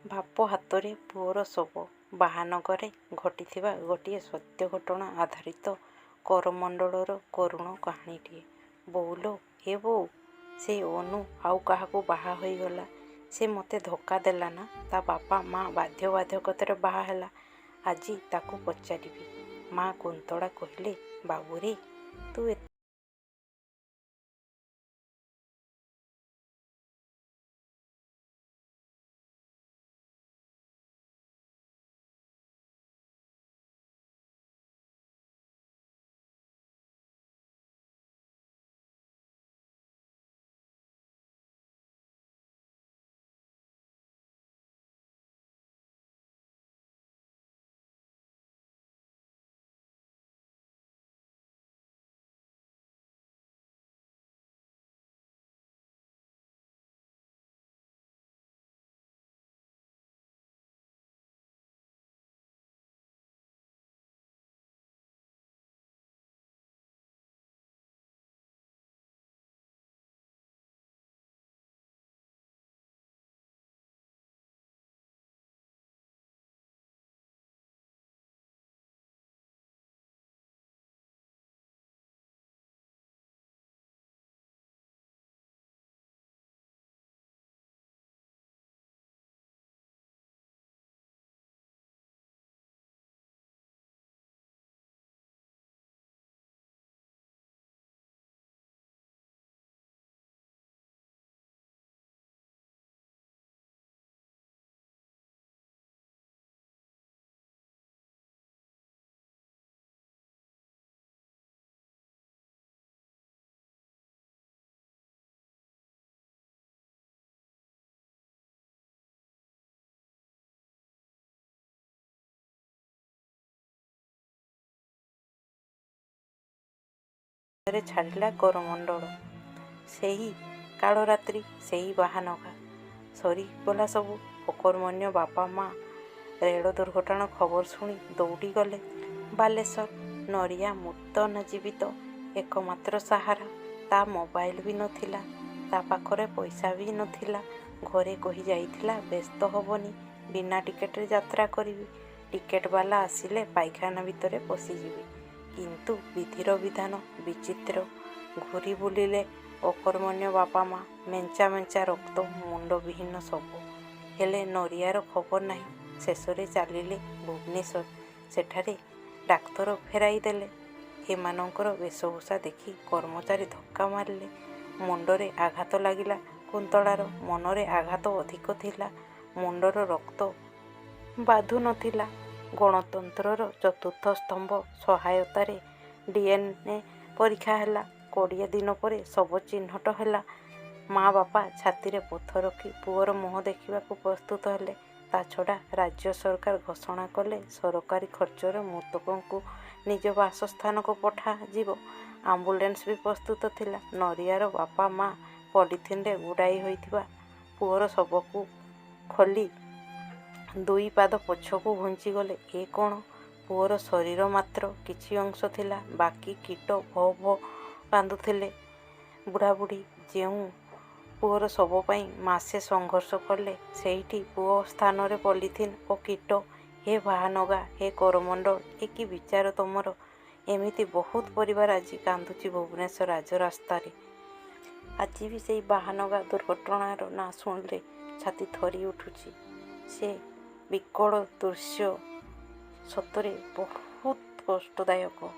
ବାପ ହାତରେ ପୁଅର ଶବ ବାହାନଗରେ ଘଟିଥିବା ଗୋଟିଏ ସତ୍ୟ ଘଟଣା ଆଧାରିତ କରମଣ୍ଡଳର କରୁଣ କାହାଣୀଟିଏ। ବୋଉଲୋ ଏ ବୋଉ, ସେ ଅନୁ ଆଉ କାହାକୁ ବାହା ହୋଇଗଲା। ସେ ମୋତେ ଧୋକା ଦେଲା ନା ତା ବାପା ମା ବାଧ୍ୟବାଧକତାରେ ବାହା ହେଲା। ଆଜି ତାକୁ ପଚାରିବି। ମା କୁନ୍ତଳା କହିଲେ, ବାବୁରେ, ତୁ ଛାଡ଼ିଲା କରମଣ୍ଡଳ। ସେହି କାଳରାତ୍ରି, ସେହି ବାହାନଗା ସରିଗଲା ସବୁ। ଅକର୍ମଣ୍ୟ ବାପା ମା ରେଳ ଦୁର୍ଘଟଣା ଖବର ଶୁଣି ଦୌଡ଼ି ଗଲେ ବାଲେଶ୍ୱର। ନରିଆ ମୃତ ନା ଜୀବିତ, ଏକମାତ୍ର ସାହାରା। ତା ମୋବାଇଲ ବି ନଥିଲା, ତା ପାଖରେ ପଇସା ବି ନଥିଲା। ଘରେ କହି ଯାଇଥିଲା, ବ୍ୟସ୍ତ ହବନି, ବିନା ଟିକେଟରେ ଯାତ୍ରା କରିବି। ଟିକେଟବାଲା ଆସିଲେ ପାଇଖାନା ଭିତରେ ପଶିଯିବି। କିନ୍ତୁ ବିଧିର ବିଧାନ ବିଚିତ୍ର। ଘୁରି ବୁଲିଲେ ଅକର୍ମଣ୍ୟ ବାପା ମା। ମେଞ୍ଚା ମେଞ୍ଚା ରକ୍ତ, ମୁଣ୍ଡବିହୀନ ଶବ। ହେଲେ ନରିଆର ଖବର ନାହିଁ। ଶେଷରେ ଚାଲିଲେ ଭୁବନେଶ୍ୱର। ସେଠାରେ ଡାକ୍ତର ଫେରାଇ ଦେଲେ। ଏମାନଙ୍କର ବେଶଭୂଷା ଦେଖି କର୍ମଚାରୀ ଧକ୍କା ମାରିଲେ। ମୁଣ୍ଡରେ ଆଘାତ ଲାଗିଲା କୁନ୍ତଳାର। ମନରେ ଆଘାତ ଅଧିକ ଥିଲା। ମୁଣ୍ଡର ରକ୍ତ ବାଧୁ ନଥିଲା। ଗଣତନ୍ତ୍ରର ଚତୁର୍ଥ ସ୍ତମ୍ଭ ସହାୟତାରେ DNA ପରୀକ୍ଷା ହେଲା। 20 ଦିନ ପରେ ଶବ ଚିହ୍ନଟ ହେଲା। ମା ବାପା ଛାତିରେ ପଥର ରଖି ପୁଅର ମୁହଁ ଦେଖିବାକୁ ପ୍ରସ୍ତୁତ ହେଲେ। ତା ଛଡ଼ା ରାଜ୍ୟ ସରକାର ଘୋଷଣା କଲେ, ସରକାରୀ ଖର୍ଚ୍ଚରେ ମୃତକଙ୍କୁ ନିଜ ବାସସ୍ଥାନକୁ ପଠାଯିବ। ଆମ୍ବୁଲାନ୍ସ ବି ପ୍ରସ୍ତୁତ ଥିଲା। ନରିଆର ବାପା ମା ପଲିଥିନରେ ଗୁଡ଼ାଇ ହୋଇଥିବା ପୁଅର ଶବକୁ ଖୋଲି 2 ପାଦ ପଛକୁ ଘୁଞ୍ଚିଗଲେ। ଏ କ'ଣ? ପୁଅର ଶରୀର ମାତ୍ର କିଛି ଅଂଶ ଥିଲା। ବାକି କୀଟ ଭୋ ଭୋ କାନ୍ଦୁଥିଲେ। ବୁଢ଼ାବୁଢ଼ୀ ଯେଉଁ ପୁଅର ଶବ ପାଇଁ ମାସେ ସଂଘର୍ଷ କଲେ, ସେଇଠି ପୁଅ ସ୍ଥାନରେ ପଲିଥିନ ଓ କୀଟ। ହେ ବାହାନଗା, ହେ କରମଣ୍ଡଳ, ଏ କି ବିଚାର ତମର? ଏମିତି ବହୁତ ପରିବାର ଆଜି କାନ୍ଦୁଛି ଭୁବନେଶ୍ୱର ରାଜରାସ୍ତାରେ। ଆଜି ବି ସେଇ ବାହାନଗା ଦୁର୍ଘଟଣାର ନାଁ ଶୁଣିଲେ ଛାତି ଥରି ଉଠୁଛି। ସେ ବିକଳ ଦୃଶ୍ୟ ସତରେ ବହୁତ କଷ୍ଟଦାୟକ।